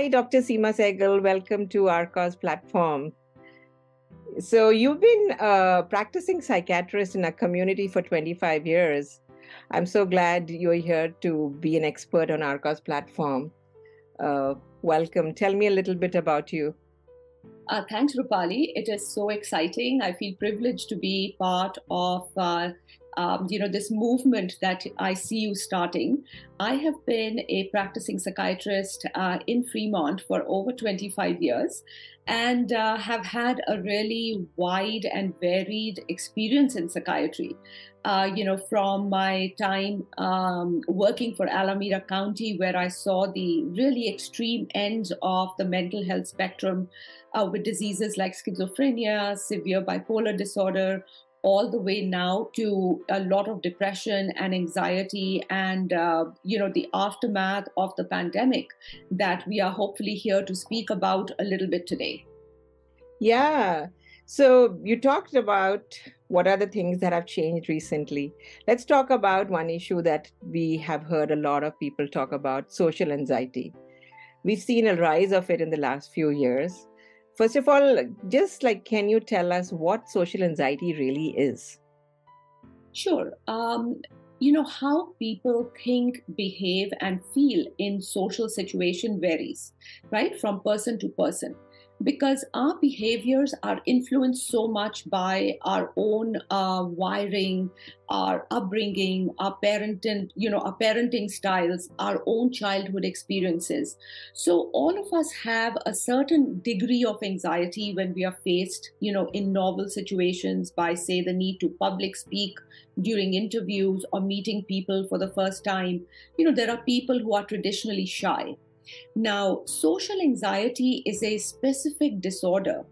Hi, Dr. Seema Sehgal. Welcome to Rcoz platform. So, you've been practicing psychiatrist in a community for 25 years. I'm so glad you're here to be an expert on Rcoz platform. Welcome. Tell me a little bit about you. Thanks, Rupali. It is so exciting. I feel privileged to be part of this movement that I see you starting. I have been a practicing psychiatrist in Fremont for over 25 years and have had a really wide and varied experience in psychiatry. From my time working for Alameda County, where I saw the really extreme ends of the mental health spectrum with diseases like schizophrenia, severe bipolar disorder, all the way now to a lot of depression and anxiety and the aftermath of the pandemic that we are hopefully here to speak about a little bit today. Yeah. So, you talked about what are the things that have changed recently. Let's talk about one issue that we have heard a lot of people talk about: social anxiety. We've seen a rise of it in the last few years. First of all, can you tell us what social anxiety really is? Sure. How people think, behave, and feel in social situation varies, right, from person to person, because our behaviors are influenced so much by our own wiring, our upbringing, our parenting styles, our own childhood experiences. So all of us have a certain degree of anxiety when we are faced, in novel situations by, say, the need to public speak during interviews or meeting people for the first time. There are people who are traditionally shy. Now, social anxiety is a specific disorder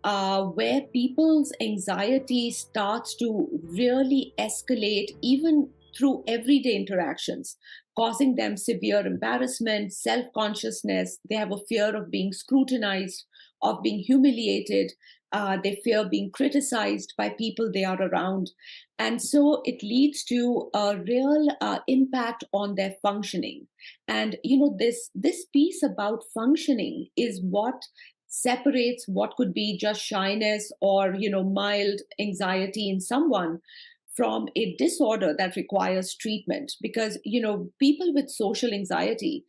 where people's anxiety starts to really escalate even through everyday interactions, causing them severe embarrassment, self consciousness. They have a fear of being scrutinized, of being humiliated. They fear being criticized by people they are around. And so it leads to a real impact on their functioning. And this piece about functioning is what separates what could be just shyness or mild anxiety in someone from a disorder that requires treatment, because people with social anxiety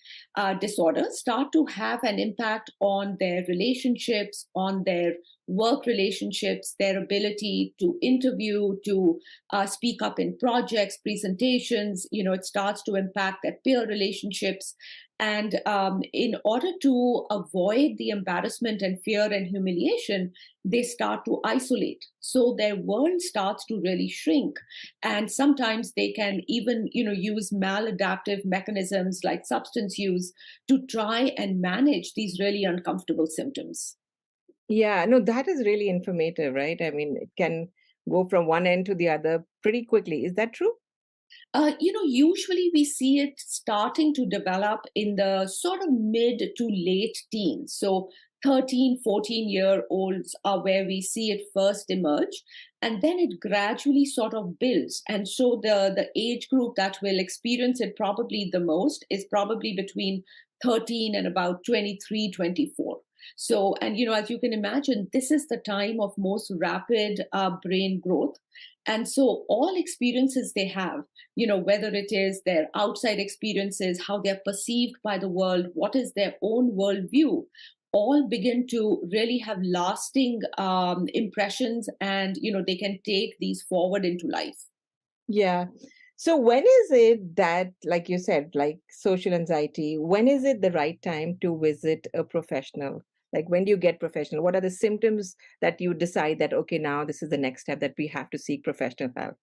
disorder start to have an impact on their relationships, on their work relationships, their ability to interview, to speak up in projects, presentations. It starts to impact their peer relationships. And in order to avoid the embarrassment and fear and humiliation, they start to isolate. So their world starts to really shrink. And sometimes they can even, use maladaptive mechanisms like substance use to try and manage these really uncomfortable symptoms. Yeah, no, that is really informative, right? I mean, it can go from one end to the other pretty quickly. Is that true? Usually we see it starting to develop in the sort of mid to late teens. So 13, 14-year-olds are where we see it first emerge. And then it gradually sort of builds. And so the age group that will experience it probably the most is probably between 13 and about 23, 24. So, and as you can imagine, this is the time of most rapid brain growth. And so all experiences they have, whether it is their outside experiences, how they're perceived by the world, what is their own worldview, all begin to really have lasting impressions, and they can take these forward into life. Yeah. So when is it that, like you said, like social anxiety, when is it the right time to visit a professional? Like when do you get professional? What are the symptoms that you decide that, okay, now this is the next step that we have to seek professional help?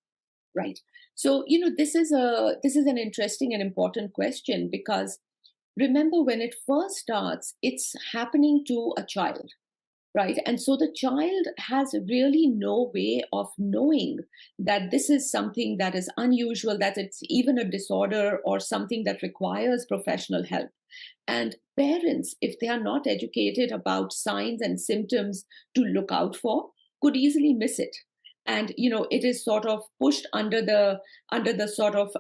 Right. So this is an interesting and important question, because remember, when it first starts, it's happening to a child, right? And so the child has really no way of knowing that this is something that is unusual, that it's even a disorder or something that requires professional help. And parents, if they are not educated about signs and symptoms to look out for, could easily miss it. and it is sort of pushed under the sort of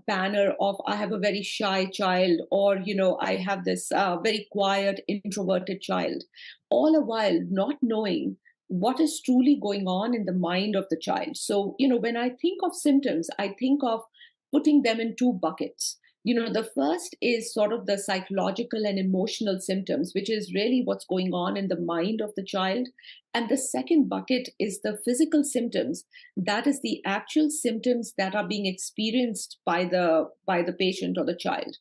banner of, I have a very shy child, or I have this very quiet introverted child, all a while not knowing what is truly going on in the mind of the child. So when I think of symptoms, I think of putting them in two buckets. The first is sort of the psychological and emotional symptoms, which is really what's going on in the mind of the child. And the second bucket is the physical symptoms. That is the actual symptoms that are being experienced by the patient or the child.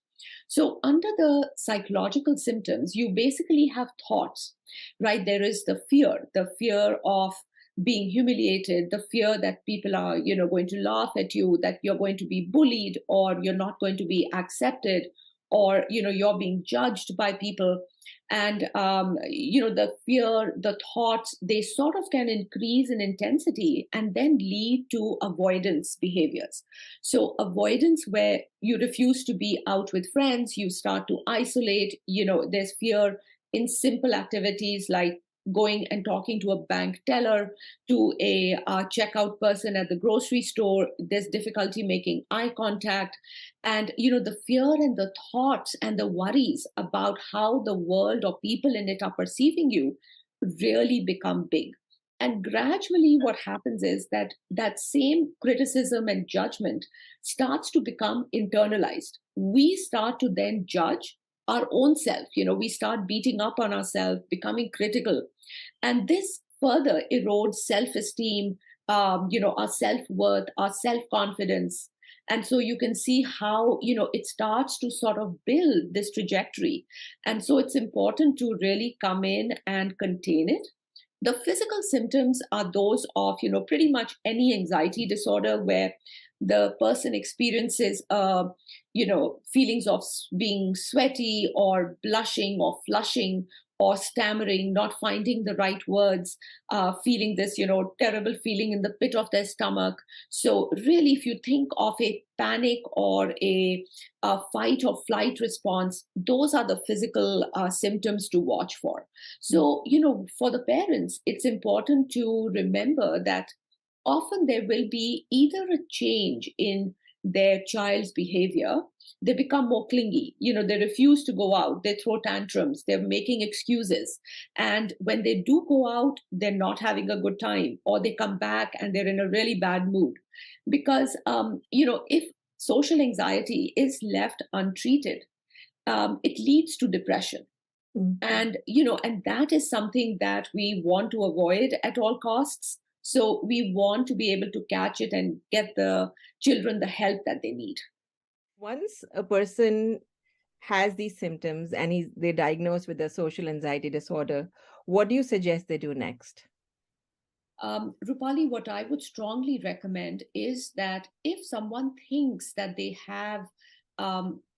So under the psychological symptoms, you basically have thoughts, right? There is the fear of being humiliated, the fear that people are, going to laugh at you, that you're going to be bullied, or you're not going to be accepted, or you're being judged by people. And the fear, the thoughts, they sort of can increase in intensity and then lead to avoidance behaviors. So avoidance, where you refuse to be out with friends, you start to isolate. There's fear in simple activities like going and talking to a bank teller, to a checkout person at the grocery store. There's difficulty making eye contact. And the fear and the thoughts and the worries about how the world or people in it are perceiving you really become big. And gradually what happens is that that same criticism and judgment starts to become internalized. We start to then judge our own self. We start beating up on ourselves, becoming critical, and this further erodes self-esteem, our self-worth, our self-confidence. And so you can see how it starts to sort of build this trajectory. And so it's important to really come in and contain it. The physical symptoms are those of pretty much any anxiety disorder, where the person experiences feelings of being sweaty, or blushing, or flushing, or stammering, not finding the right words, feeling this terrible feeling in the pit of their stomach. So really, if you think of a panic or a fight or flight response, those are the physical symptoms to watch for. So for the parents, it's important to remember that often there will be either a change in their child's behavior. They become more clingy, they refuse to go out, they throw tantrums, they're making excuses. And when they do go out, they're not having a good time, or they come back and they're in a really bad mood. Because if social anxiety is left untreated, it leads to depression. Mm. And that is something that we want to avoid at all costs. So we want to be able to catch it and get the children the help that they need. Once a person has these symptoms and they're diagnosed with a social anxiety disorder, what do you suggest they do next? Rupali, what I would strongly recommend is that if someone thinks that they have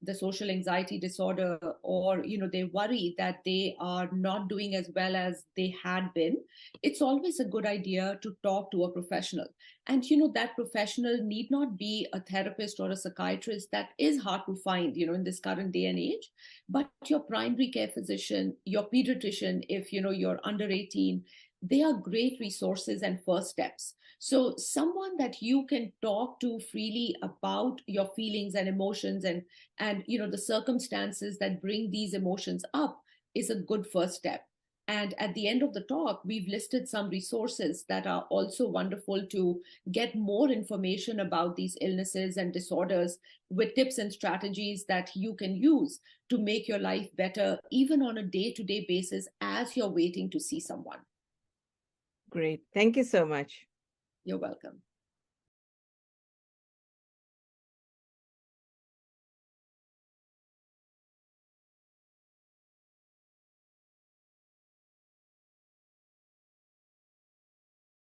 the social anxiety disorder, or they worry that they are not doing as well as they had been, it's always a good idea to talk to a professional. And that professional need not be a therapist or a psychiatrist. That is hard to find in this current day and age. But your primary care physician, your pediatrician, if you're under 18, they are great resources and first steps. So someone that you can talk to freely about your feelings and emotions, and the circumstances that bring these emotions up, is a good first step. And at the end of the talk, we've listed some resources that are also wonderful to get more information about these illnesses and disorders, with tips and strategies that you can use to make your life better, even on a day-to-day basis as you're waiting to see someone. Great. Thank you so much. You're welcome.